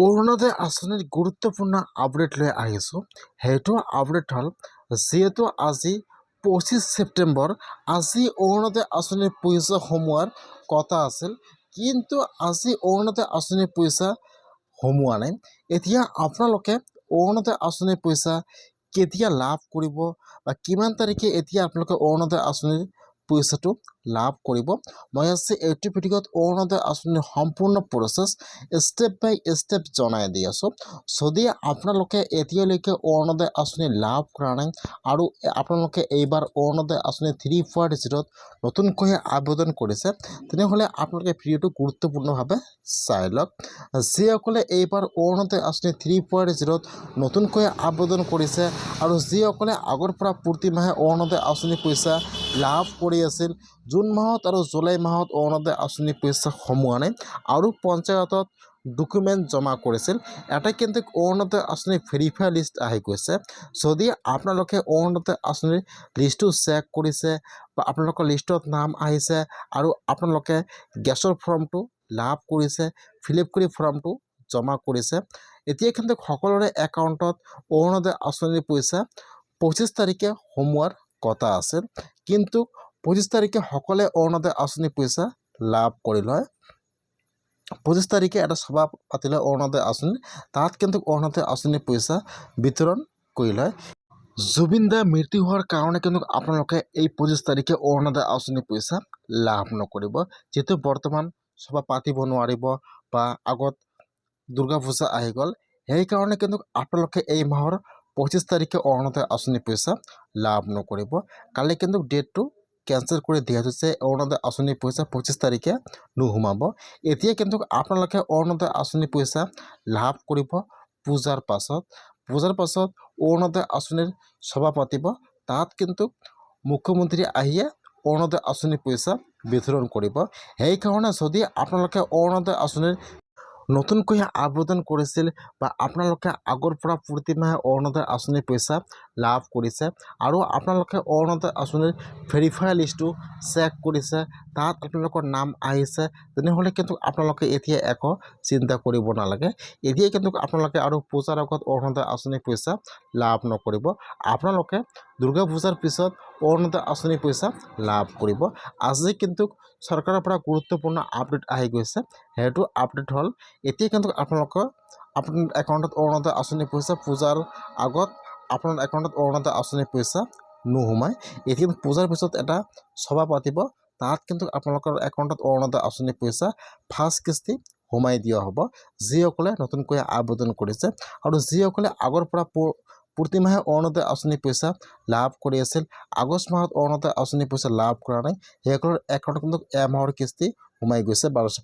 অৰুণোদয় আঁচনিৰ গুৰুত্বপূৰ্ণ আপডেট লৈ আহিছোঁ। সেইটো আপডেট হ'ল যিহেতু আজি 25 ছেপ্টেম্বৰ, আজি অৰুণোদয় আঁচনিৰ পইচা সোমোৱাৰ কথা আছিল, কিন্তু আজি অৰুণোদয় আঁচনিৰ পইচা সোমোৱা নাই। এতিয়া আপোনালোকে অৰুণোদয় আঁচনিৰ পইচা কেতিয়া লাভ কৰিব বা কিমান তাৰিখে এতিয়া আপোনালোকে অৰুণোদয় আঁচনিৰ পইচাটো লাভ কৰিব, মই আজি এইটো ভিডিঅ'ত অৰুণোদয় আঁচনিৰ সম্পূৰ্ণ প্ৰচেছ ষ্টেপ বাই ষ্টেপ জনাই দি আছোঁ। যদি আপোনালোকে এতিয়ালৈকে অৰুণোদয় আঁচনি লাভ কৰা নাই আৰু আপোনালোকে এইবাৰ অৰুণোদয় আঁচনি 3.0ত নতুনকৈ আবেদন কৰিছে, তেনেহ'লে আপোনালোকে ভিডিঅ'টো গুৰুত্বপূৰ্ণভাৱে চাই লওক। যিসকলে এইবাৰ অৰুণোদয় আঁচনি 3.0ত নতুনকৈ আবেদন কৰিছে আৰু যিসকলে আগৰ পৰা প্ৰতি মাহে অৰুণোদয় আঁচনিৰ পইচা লাভ কৰি আছিল, জুন মাহত আৰু জুলাই মাহত অৰুণোদয় আঁচনিৰ পইচা সোমোৱা নাই আৰু পঞ্চায়তত ডকুমেণ্ট জমা কৰিছিল, এটা কিন্তু অৰুণোদয় আঁচনিৰ ভেৰিফাই লিষ্ট আহি গৈছে। যদি আপোনালোকে অৰুণোদয় আঁচনিৰ লিষ্টটো চেক কৰিছে বা আপোনালোকৰ লিষ্টত নাম আহিছে আৰু আপোনালোকে গেছৰ ফৰ্মটো লাভ কৰিছে, ফিল আপ কৰি ফৰ্মটো জমা কৰিছে, এতিয়া কিন্তু সকলোৰে একাউণ্টত অৰুণোদয় আঁচনিৰ পইচা 25 তাৰিখে সোমোৱাৰ কথা আছিল, কিন্তু 25 তাৰিখে সকলোৱে অৰুণোদয় আঁচনিৰ পইচা লাভ কৰি লয়। 25 তাৰিখে এটা সভা পাতিলে অৰুণোদয় আঁচনি, তাত কিন্তু অৰুণোদয় আঁচনিৰ পইচা বিতৰণ কৰি লয়। জুবিন দাৰ মৃত্যু হোৱাৰ কাৰণে কিন্তু আপোনালোকে এই 25 তাৰিখে অৰুণোদয় আঁচনিৰ পইচা লাভ নকৰিব, যিহেতু বৰ্তমান সভা পাতিব নোৱাৰিব বা আগত দুৰ্গা পূজা আহি গ'ল, সেইকাৰণে কিন্তু আপোনালোকে এই মাহৰ 25 তাৰিখে অৰুণোদয় আঁচনিৰ পইচা লাভ নকৰিব। কালি কিন্তু ডেটটো কেঞ্চেল কৰি দিয়া হৈছে, অৰুণোদয় আঁচনিৰ পইচা 25 তাৰিখে নোসোমাব। এতিয়া কিন্তু আপোনালোকে অৰুণোদয় আঁচনিৰ পইচা লাভ কৰিব পূজাৰ পাছত। পূজাৰ পাছত অৰুণোদয় আঁচনিৰ সভা পাতিব, তাত কিন্তু মুখ্যমন্ত্ৰী আহিয়ে অৰুণোদয় আঁচনিৰ পইচা বিতৰণ কৰিব। সেইকাৰণে যদি আপোনালোকে অৰুণোদয় আঁচনিৰ নতুনকৈ আবেদন কৰিছিল বা আপোনালোকে আগৰ পৰা প্ৰতি মাহে অৰুণোদয় আঁচনিৰ পইচা লাভ কৰিছে আৰু আপোনালোকে অৰুণোদয় আঁচনিৰ ভেৰিফাই লিষ্টটো চেক কৰিছে, তাত আপোনালোকৰ নাম আহিছে, তেনেহ'লে কিন্তু আপোনালোকে এতিয়া একো চিন্তা কৰিব নালাগে। এতিয়া কিন্তু আপোনালোকে আৰু পূজাৰ আগত অৰুণোদয় আঁচনিৰ পইচা লাভ নকৰিব। আপোনালোকে দুৰ্গা পূজাৰ পিছত অৰুণোদয় আঁচনিৰ পইচা লাভ কৰিব। আজি কিন্তু চৰকাৰৰ পৰা গুৰুত্বপূৰ্ণ আপডেট আহি গৈছে, সেইটো আপডেট হ'ল এতিয়া কিন্তু আপোনালোকৰ আপোনাৰ একাউণ্টত অৰুণোদয় আঁচনিৰ পইচা পূজাৰ আগত আপোনাৰ একাউণ্টত অৰুণোদয় আঁচনিৰ পইচা নোসোমায়। এতিয়া কিন্তু পূজাৰ পিছত এটা সভা পাতিব, তাত কিন্তু আপোনালোকৰ একাউণ্টত অৰুণোদয় আঁচনিৰ পইচা ফাৰ্ষ্ট কিস্তি সোমাই দিয়া হ'ব, যিসকলে নতুনকৈ আবেদন কৰিছে আৰু যিসকলে আগৰ পৰা প্ৰতি মাহে অৰুণোদয় আঁচনিৰ পইচা লাভ কৰি আছিল, আগষ্ট মাহত অৰুণোদয় আঁচনিৰ পইচা লাভ কৰা নাই, সেইসকলৰ একাউণ্টত কিন্তু এমাহৰ কিস্তি সোমাই গৈছে 1200